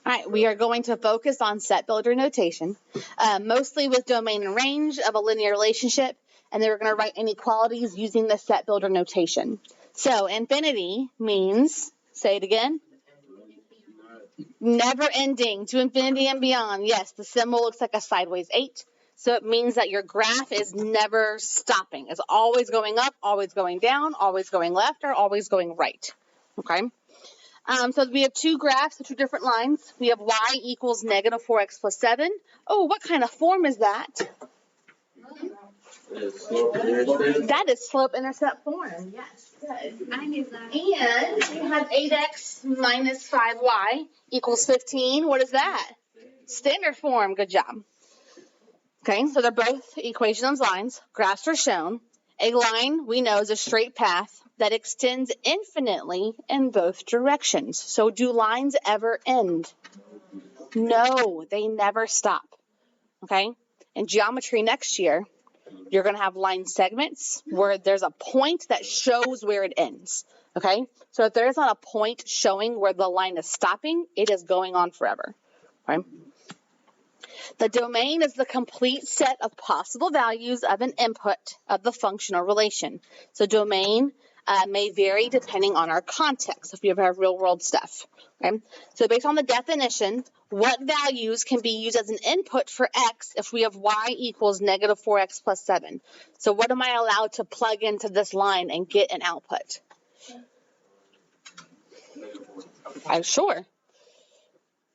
All right, we are going to focus on set builder notation, mostly with domain and range of a linear relationship, and then we're going to write inequalities using the set builder notation. So infinity means, say it again, never ending, to infinity and beyond. Yes, the symbol looks like a sideways 8, so it means that your graph is never stopping. It's always going up, always going down, always going left, or always going right. Okay? So we have two graphs, two different lines. We have y equals negative 4x plus 7. Oh, what kind of form is that? That is slope-intercept form. Yes, good. I knew that. And you have 8x minus 5y equals 15. What is that? Standard form. Good job. Okay, so they're both equations lines. Graphs are shown. A line, we know, is a straight path that extends infinitely in both directions. So do lines ever end? No, they never stop. Okay? In geometry next year, you're going to have line segments where there's a point that shows where it ends. Okay? So if there's not a point showing where the line is stopping, it is going on forever. Okay? The domain is the complete set of possible values of an input of the function or relation. So domain may vary depending on our context, if we ever have real-world stuff. Okay? So based on the definition, what values can be used as an input for x if we have y equals negative 4x plus 7? So what am I allowed to plug into this line and get an output? Sure.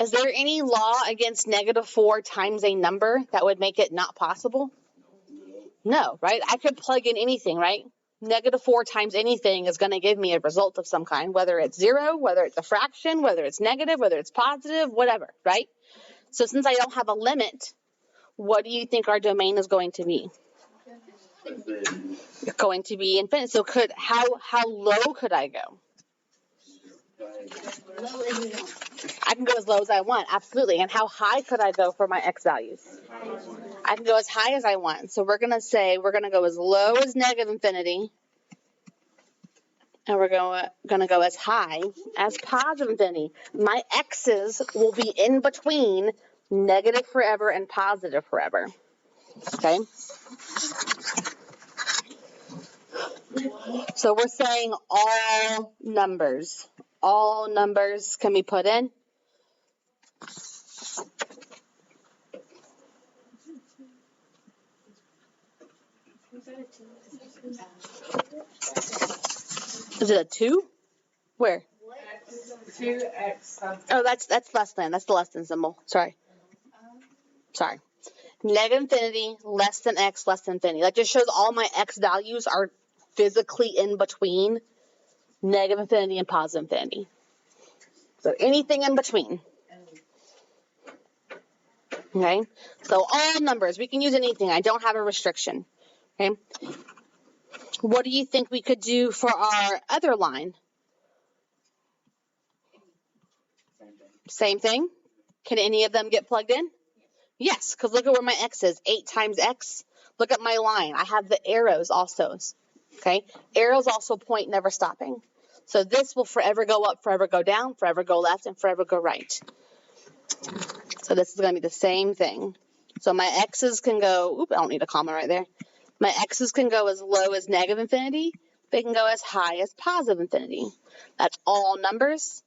Is there any law against negative 4 times a number that would make it not possible? No, right? I could plug in anything, right? Negative 4 times anything is going to give me a result of some kind, whether it's 0, whether it's a fraction, whether it's negative, whether it's positive, whatever, right? So since I don't have a limit, what do you think our domain is going to be? It's going to be infinite. So how low could I go? I can go as low as I want, absolutely. And how high could I go for my x values? I can go as high as I want. So we're going to say we're going to go as low as negative infinity, and we're going to go as high as positive infinity. My x's will be in between negative forever and positive forever. Okay? So we're saying all numbers. All numbers can be put in. Is it a 2? Where? 2x. Oh, that's less than. That's the less than symbol. Sorry. Negative infinity, less than x, less than infinity. That just shows all my x values are physically in between negative infinity and positive infinity. So anything in between. Okay? So all numbers. We can use anything. I don't have a restriction. Okay? What do you think we could do for our other line? Same thing? Can any of them get plugged in? Yes, because look at where my x is. 8 times x. Look at my line. I have the arrows also. Okay? Arrows also point never stopping. So this will forever go up, forever go down, forever go left, and forever go right. So this is going to be the same thing. So my x's can go, I don't need a comma right there. My x's can go as low as negative infinity. They can go as high as positive infinity. That's all numbers.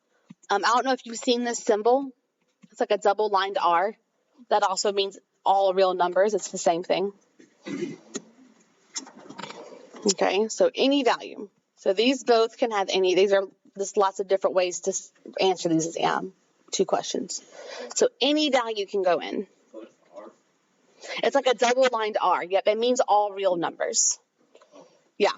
I don't know if you've seen this symbol. It's like a double-lined R. That also means all real numbers. It's the same thing. Okay, so any value. So these both can have any. There's lots of different ways to answer these 2 questions. So any value can go in. It's like a double-lined R. Yep, it means all real numbers. Yeah.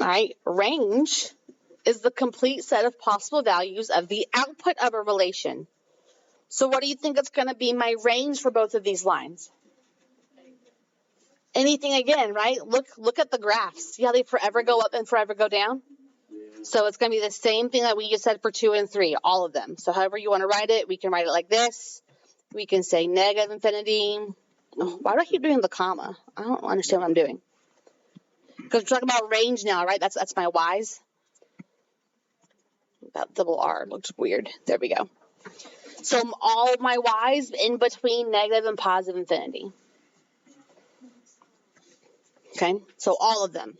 All right, range is the complete set of possible values of the output of a relation. So what do you think it's going to be my range for both of these lines? Anything again, right? Look at the graphs. See how they forever go up and forever go down? So it's going to be the same thing that we just said for 2 and 3, all of them. So however you want to write it, we can write it like this. We can say negative infinity. Why do I keep doing the comma? I don't understand what I'm doing. Because we're talking about range now, right? That's my y's. That double R looks weird. There we go. So all of my y's in between negative and positive infinity. Okay, so all of them.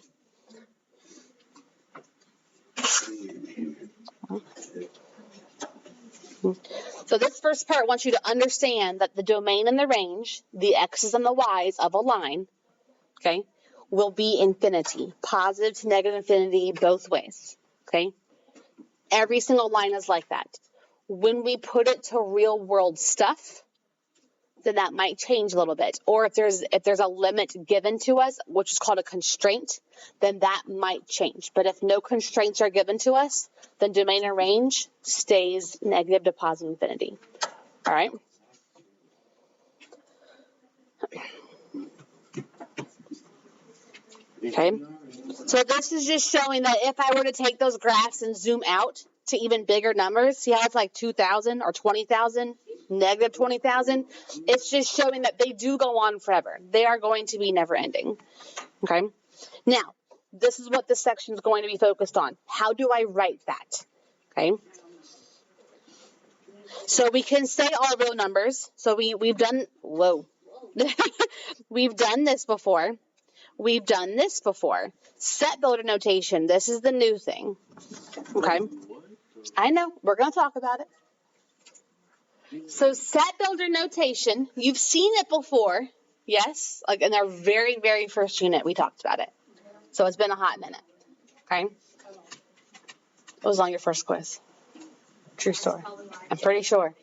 So this first part wants you to understand that the domain and the range, the x's and the y's of a line, okay, will be infinity, positive to negative infinity both ways, okay? Every single line is like that. When we put it to real world stuff, then that might change a little bit. Or if there's a limit given to us, which is called a constraint, then that might change. But if no constraints are given to us, then domain and range stays negative to positive infinity. All right? Okay. So this is just showing that if I were to take those graphs and zoom out to even bigger numbers, see how it's like 2,000 or 20,000, negative 20,000? It's just showing that they do go on forever. They are going to be never ending. Okay. Now, this is what this section is going to be focused on. How do I write that? Okay. So we can say all real numbers. So we've done, we've done this before. We've done this before. Set builder notation. This is the new thing. Okay. I know. We're going to talk about it. So set builder notation, you've seen it before. Yes. Like in our very, very first unit, we talked about it. So it's been a hot minute. Okay. It was on your first quiz. True story. I'm pretty sure.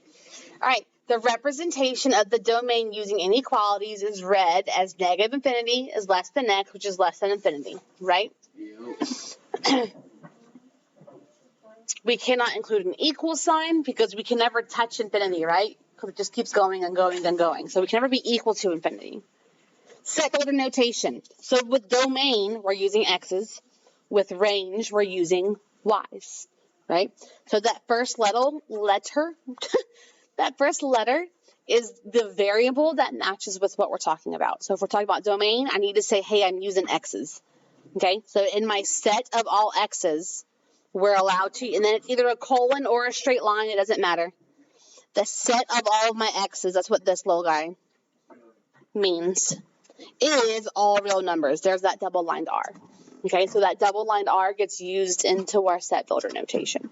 All right. The representation of the domain using inequalities is read as negative infinity is less than x, which is less than infinity, right? We cannot include an equal sign because we can never touch infinity, right? Because it just keeps going and going and going. So we can never be equal to infinity. Set builder notation. So with domain, we're using x's. With range, we're using y's, right? So that first letter is the variable that matches with what we're talking about. So if we're talking about domain, I need to say, hey, I'm using x's. Okay, so in my set of all x's, we're allowed to, and then it's either a colon or a straight line, it doesn't matter. The set of all of my x's, that's what this little guy means, is all real numbers. There's that double-lined R. Okay, so that double-lined R gets used into our set builder notation.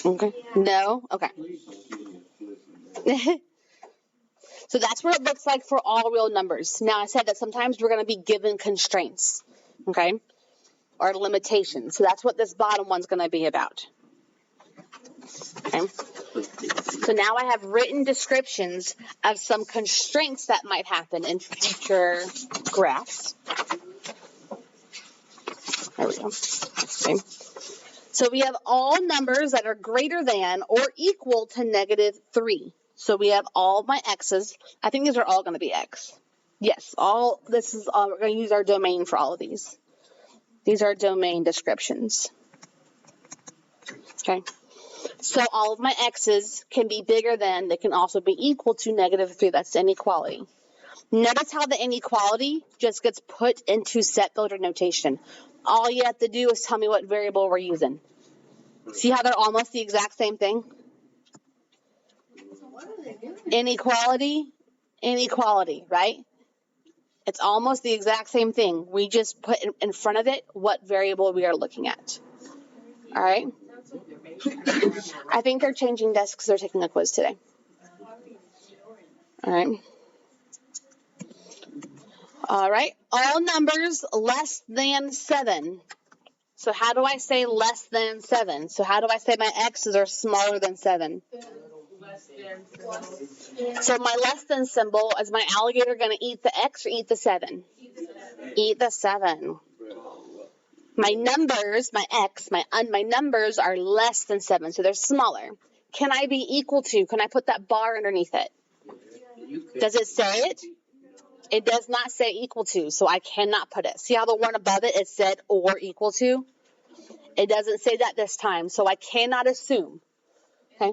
Okay. No? Okay. So that's what it looks like for all real numbers. Now, I said that sometimes we're going to be given constraints, okay, or limitations. So that's what this bottom one's going to be about. Okay. So now I have written descriptions of some constraints that might happen in future graphs. There we go. Okay. So we have all numbers that are greater than or equal to -3. So we have all my x's. I think these are all going to be x. Yes, all this is all. We're going to use our domain for all of these. These are domain descriptions. Okay. So all of my x's can be bigger than, they can also be equal to -3. That's the inequality. Notice how the inequality just gets put into set builder notation. All you have to do is tell me what variable we're using. See how they're almost the exact same thing? Inequality, right? It's almost the exact same thing. We just put in front of it what variable we are looking at. All right? I think they're changing desks because they're taking a quiz today. All right. All right. All numbers less than 7. So how do I say less than 7? So how do I say my x's are smaller than 7? So my less than symbol, is my alligator going to eat the x or eat the 7? Eat the 7. My numbers, my x, my numbers are less than 7, so they're smaller. Can I be equal to? Can I put that bar underneath it? Does it say it? It does not say equal to, so I cannot put it. See how the one above it said or equal to? It doesn't say that this time, so I cannot assume Okay.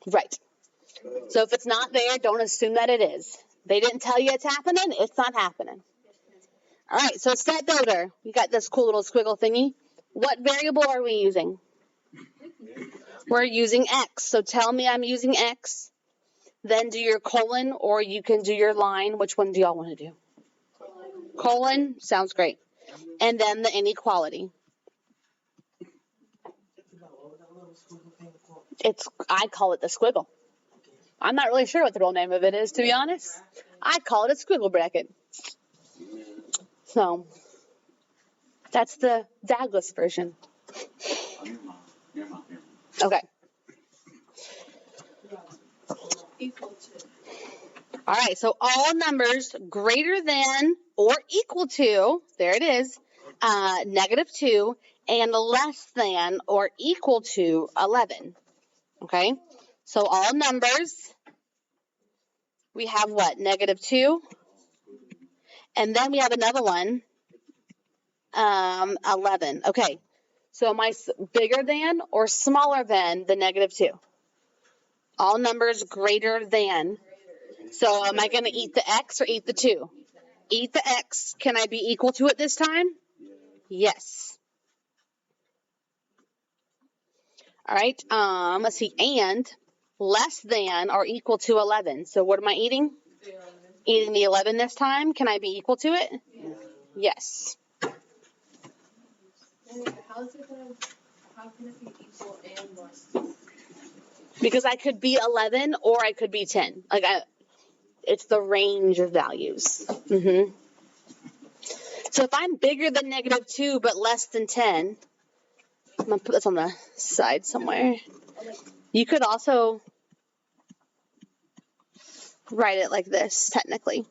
Right. So if it's not there, don't assume that it is. They didn't tell you it's happening, it's not happening. All right, so set builder. We got this cool little squiggle thingy. What variable are we using? We're using x. So tell me I'm using x. Then do your colon, or you can do your line. Which one do y'all want to do? Colon. Sounds great. And then the inequality. I call it the squiggle. I'm not really sure what the real name of it is, to be honest. I call it a squiggle bracket. So that's the Douglas version. Okay. All right, so all numbers greater than or equal to, there it is, -2, and less than or equal to 11. Okay, so all numbers, we have what? -2, and then we have another one, 11. Okay, so am I bigger than or smaller than the -2? All numbers greater than. So am I going to eat the x or eat the 2? Eat the x. Can I be equal to it this time? Yes. All right. Let's see. And less than or equal to 11. So what am I eating? Eating the 11 this time. Can I be equal to it? Yes. How can it be equal and less? Because I could be 11 or I could be 10. It's the range of values. So if I'm bigger than -2 but less than 10, I'm going to put this on the side somewhere. You could also write it like this, technically.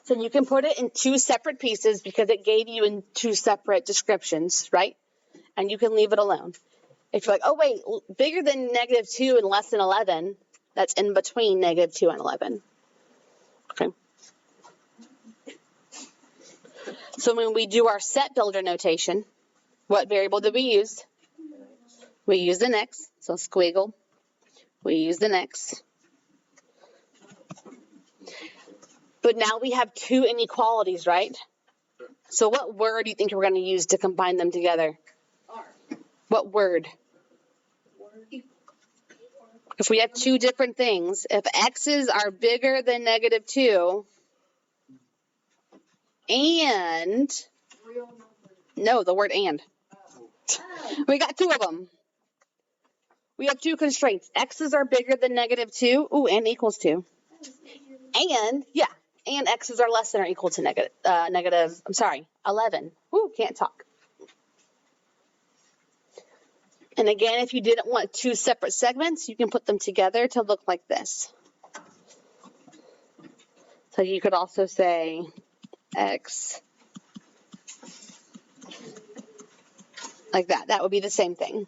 So you can put it in 2 separate pieces because it gave you in 2 separate descriptions, right? And you can leave it alone. If you're like, oh, wait, bigger than -2 and less than 11, that's in between -2 and 11. Okay. So when we do our set builder notation, what variable do we use? We use an x, so squiggle. We use an x. But now we have 2 inequalities, right? So what word do you think we're going to use to combine them together? R. What word? If we have 2 different things, if x's are bigger than -2 and, no, the word and. We got 2 of them. We have 2 constraints. X's are bigger than -2. Ooh, and equals 2. And, yeah, and x's are less than or equal to 11. Ooh, can't talk. And again, if you didn't want 2 separate segments, you can put them together to look like this. So you could also say x like that. That would be the same thing.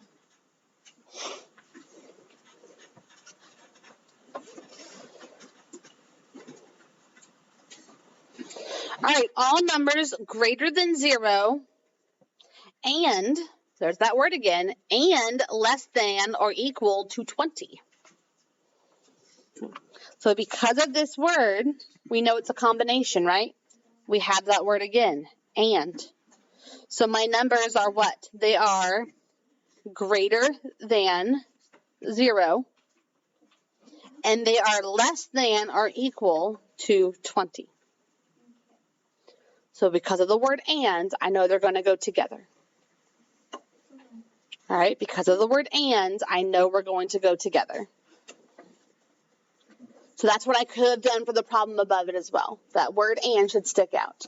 All right, all numbers greater than 0 and, there's that word again, and less than or equal to 20. So because of this word, we know it's a combination, right? We have that word again, and. So my numbers are what? They are greater than 0, and they are less than or equal to 20. So because of the word and, I know they're going to go together. All right, because of the word and, I know we're going to go together. So that's what I could have done for the problem above it as well. That word and should stick out.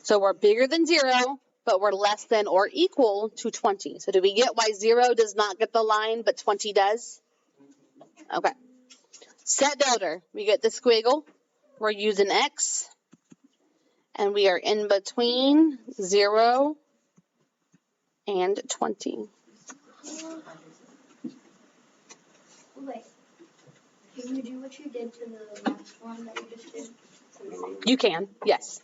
So we're bigger than 0, but we're less than or equal to 20. So do we get why 0 does not get the line, but 20 does? Okay. Set builder, we get the squiggle. We're using x, and we are in between 0 and 20. Wait, can you do what you did to the last one that you just did? You can, yes.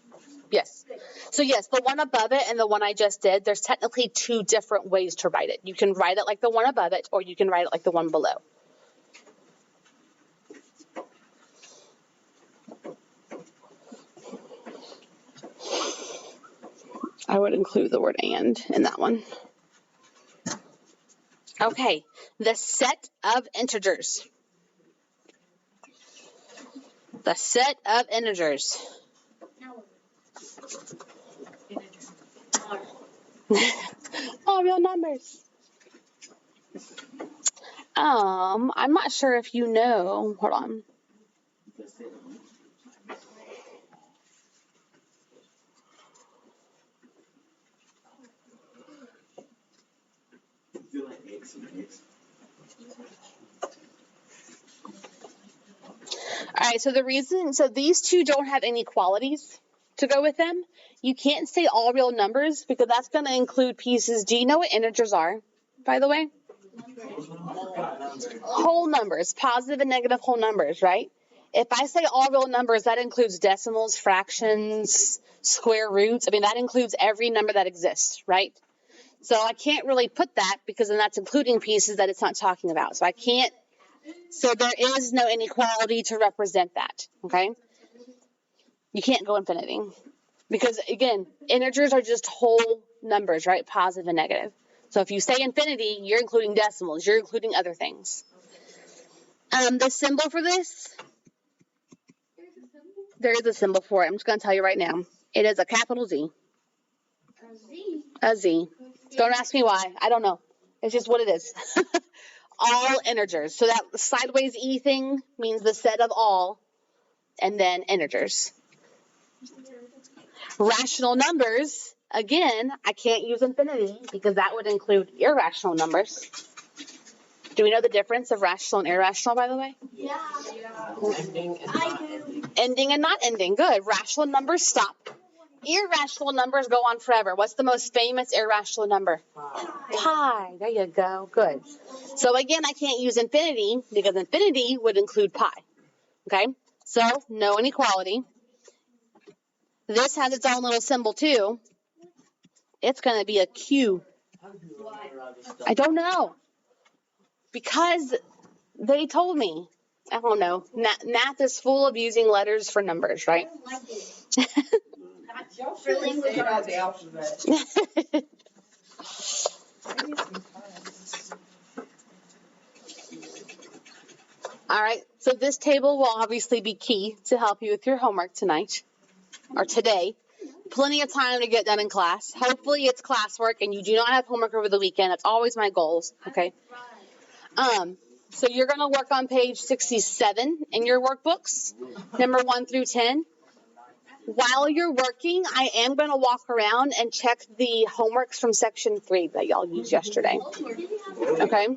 Yes. So yes, the one above it and the one I just did, there's technically two different ways to write it. You can write it like the one above it, or you can write it like the one below. I would include the word and in that one. Okay, the set of integers. The set of integers. All real numbers. I'm not sure if you know. Hold on. All right, so these two don't have any qualities to go with them. You can't say all real numbers because that's going to include pieces. Do you know what integers are, by the way? Whole numbers, positive and negative whole numbers, right? If I say all real numbers, that includes decimals, fractions, square roots. I mean, that includes every number that exists, right? So I can't really put that because then that's including pieces that it's not talking about. So I can't. So there is no inequality to represent that, okay? You can't go infinity because, again, integers are just whole numbers, right? Positive and negative. So if you say infinity, you're including decimals. You're including other things. The symbol for this, there is a symbol for it. I'm just going to tell you right now. It is a capital Z. A Z. Don't ask me why. I don't know. It's just what it is. All integers. So that sideways E thing means the set of all, and then integers. Rational numbers, again, I can't use infinity because that would include irrational numbers. Do we know the difference of rational and irrational, by the way? Yeah. Ending and not ending. Good. Rational numbers stop. Irrational numbers go on forever. What's the most famous irrational number? Pi. There you go. Good. So again, I can't use infinity because infinity would include pi. Okay? So no inequality. This has its own little symbol too. It's going to be a Q. I don't know. Because they told me. I don't know. Math is full of using letters for numbers, right? For language arts. All right. So this table will obviously be key to help you with your homework tonight or today. Plenty of time to get done in class. Hopefully it's classwork and you do not have homework over the weekend. That's always my goals. Okay. So you're going to work on page 67 in your workbooks, number 1 through 10. While you're working, I am going to walk around and check the homeworks from section 3 that y'all used yesterday. Okay.